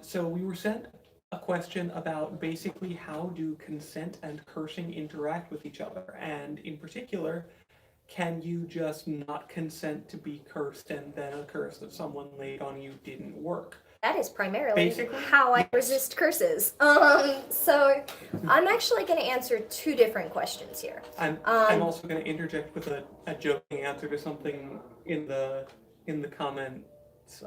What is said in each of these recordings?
So we were sent a question about basically how do consent and cursing interact with each other, and in particular, can you just not consent to be cursed and then a curse that someone laid on you didn't work? That is primarily Basically, how I yes. resist curses. So I'm actually going to answer two different questions here. I'm also going to interject with a joking answer to something in the comments.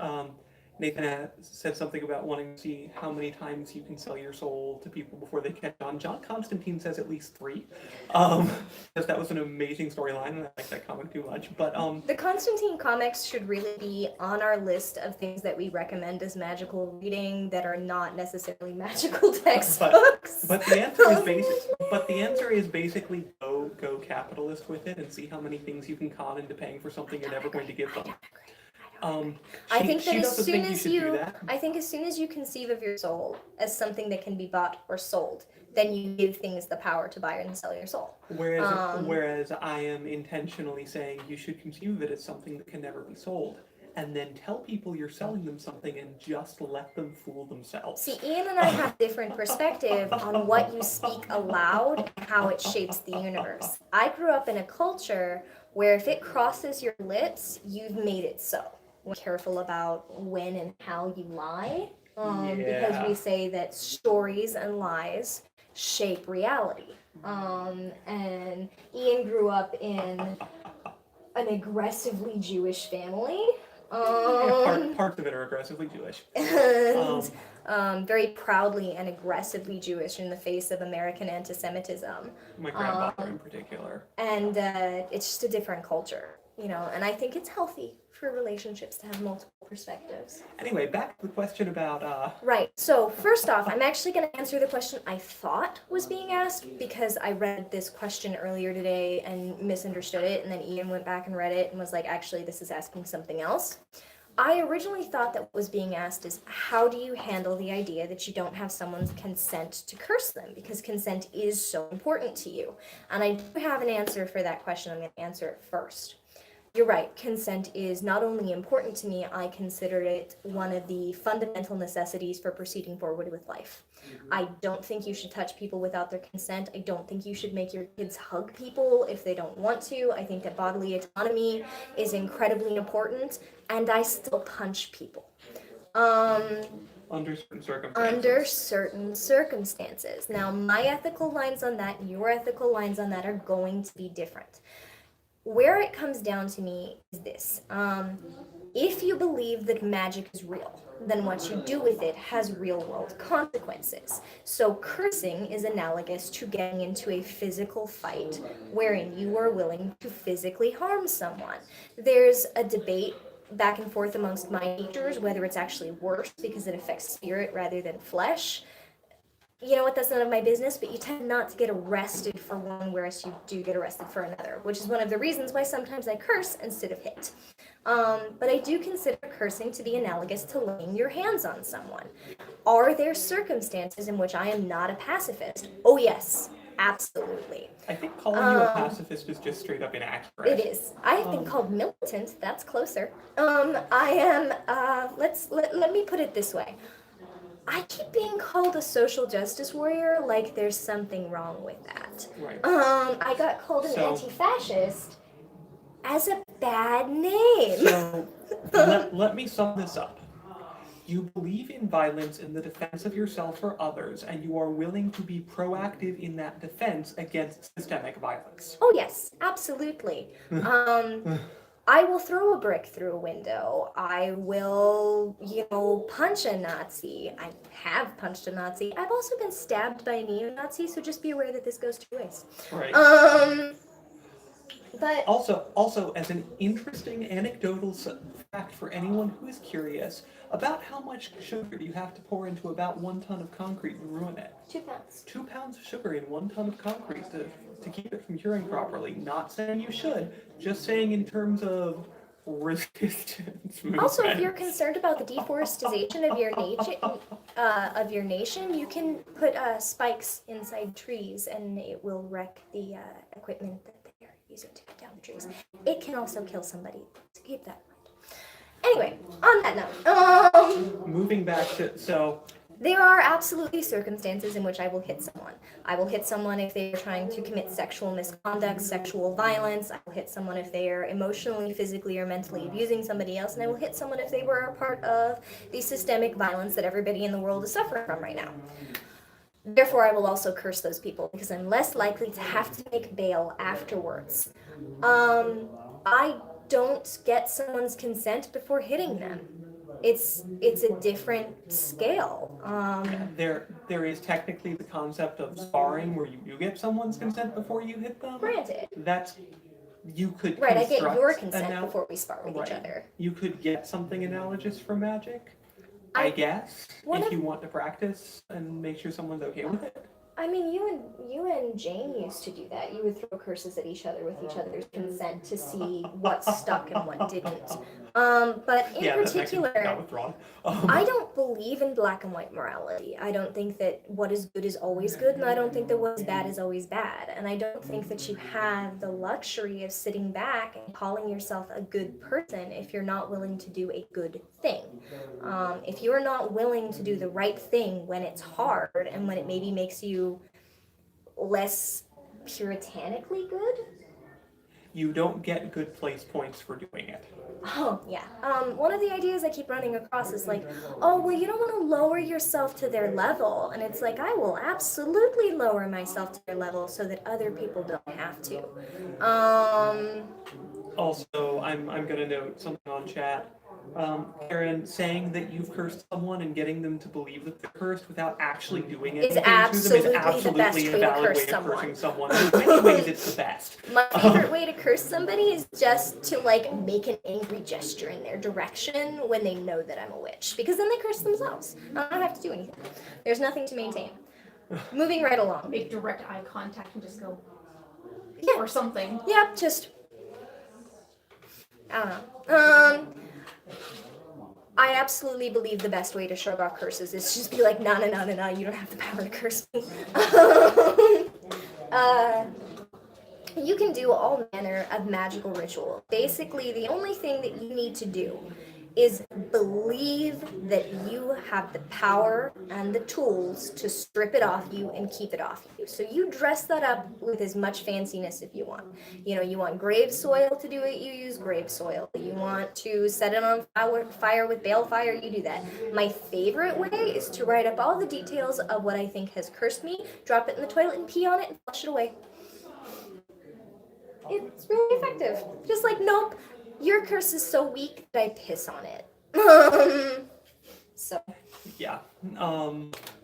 Nathan said something about wanting to see how many times you can sell your soul to people before they catch on. John Constantine says at least 3, because that was an amazing storyline, and I like that comic too much. But The Constantine comics should really be on our list of things that we recommend as magical reading that are not necessarily magical textbooks. But the answer is basically go capitalist with it and see how many things you can con into paying for something you're never going to give them. I think that as soon as you conceive of your soul as something that can be bought or sold, then you give things the power to buy and sell your soul. Whereas I am intentionally saying you should conceive of it as something that can never be sold, and then tell people you're selling them something and just let them fool themselves. See, Ian and I have different perspective on what you speak aloud and how it shapes the universe. I grew up in a culture where if it crosses your lips, you've made it so. We're careful about when and how you lie, because we say that stories and lies shape reality. And Ian grew up in an aggressively Jewish family. Parts of it are aggressively Jewish. And very proudly and aggressively Jewish in the face of American anti-Semitism. My grandfather in particular. And it's just a different culture, and I think it's healthy for relationships to have multiple perspectives. Anyway, back to the question about... Right, so first off, I'm actually going to answer the question I thought was being asked because I read this question earlier today and misunderstood it, and then Ian went back and read it and was like, actually, this is asking something else. I originally thought that what was being asked is, how do you handle the idea that you don't have someone's consent to curse them? Because consent is so important to you. And I do have an answer for that question. I'm going to answer it first. You're right, consent is not only important to me, I consider it one of the fundamental necessities for proceeding forward with life. I don't think you should touch people without their consent. I don't think you should make your kids hug people if they don't want to. I think that bodily autonomy is incredibly important, and I still punch people. Under certain circumstances. Under certain circumstances. Now, my ethical lines on that and your ethical lines on that are going to be different. Where it comes down to me is this. If you believe that magic is real, then what you do with it has real-world consequences. So cursing is analogous to getting into a physical fight wherein you are willing to physically harm someone. There's a debate back and forth amongst my teachers whether it's actually worse because it affects spirit rather than flesh. You know what, that's none of my business, but you tend not to get arrested for one, whereas you do get arrested for another, which is one of the reasons why sometimes I curse instead of hit. But I do consider cursing to be analogous to laying your hands on someone. Are there circumstances in which I am not a pacifist? Oh yes, absolutely. I think calling you a pacifist is just straight up inaccurate. It is. I have been called militant, that's closer. I am, let me put it this way. I keep being called a social justice warrior like there's something wrong with that. Right. I got called an anti-fascist as a bad name. So, let me sum this up. You believe in violence in the defense of yourself or others, and you are willing to be proactive in that defense against systemic violence. Oh yes, absolutely. I will throw a brick through a window. I will, punch a Nazi. I have punched a Nazi. I've also been stabbed by a neo-Nazi, so just be aware that this goes two ways. Right. But Also, as an interesting anecdotal fact for anyone who is curious, about how much sugar do you have to pour into about 1 ton of concrete to ruin it? 2 pounds. 2 pounds of sugar in 1 ton of concrete to keep it from curing properly. Not saying you should, just saying in terms of resistance Also, if you're movements. concerned about the deforestation of your nation, you can put spikes inside trees, and it will wreck the equipment that they're using to cut down the trees. It can also kill somebody, so keep that in mind. Anyway, on that note, Moving back to there are absolutely circumstances in which I will hit someone. I will hit someone if they are trying to commit sexual misconduct, sexual violence. I will hit someone if they are emotionally, physically, or mentally abusing somebody else. And I will hit someone if they were a part of the systemic violence that everybody in the world is suffering from right now. Therefore, I will also curse those people because I'm less likely to have to make bail afterwards. I don't get someone's consent before hitting them. It's a different scale. there is technically the concept of sparring where you do get someone's consent before you hit them. Granted. That's you could Right, I get your construct consent before we spar with each right. other. You could get something analogous from magic, I guess, if you want to practice and make sure someone's okay with it. I mean, you and Jane used to do that. You would throw curses at each other with each other's consent to see what stuck and what didn't. But in particular, I don't believe in black and white morality. I don't think that what is good is always good, and I don't think that what is bad is always bad. And I don't think that you have the luxury of sitting back and calling yourself a good person if you're not willing to do a good thing. If you're not willing to do the right thing when it's hard and when it maybe makes you less puritanically good. You don't get good place points for doing it. Oh, yeah. One of the ideas I keep running across is like, oh, well, you don't want to lower yourself to their level. And it's like, I will absolutely lower myself to their level so that other people don't have to. Also, I'm going to note something on chat. Karen, saying that you've cursed someone and getting them to believe that they're cursed without actually doing anything to them is absolutely a valid way of cursing someone. In many ways, it's the best. My favorite way to curse somebody is just to like make an angry gesture in their direction when they know that I'm a witch, because then they curse themselves. I don't have to do anything. There's nothing to maintain. Moving right along. Make direct eye contact and just go, yeah, or something. Yeah, just I don't know. I absolutely believe the best way to shrug off curses is just be like, nah, you don't have the power to curse me. You can do all manner of magical ritual. Basically, the only thing that you need to do is believe that you have the power and the tools to strip it off you and keep it off you. So you dress that up with as much fanciness if you want. You know, you want grave soil to do it, you use grave soil. You want to set it on fire with balefire, you do that. My favorite way is to write up all the details of what I think has cursed me, drop it in the toilet and pee on it and flush it away. It's really effective. Just like, nope, your curse is so weak that I piss on it. So. Yeah.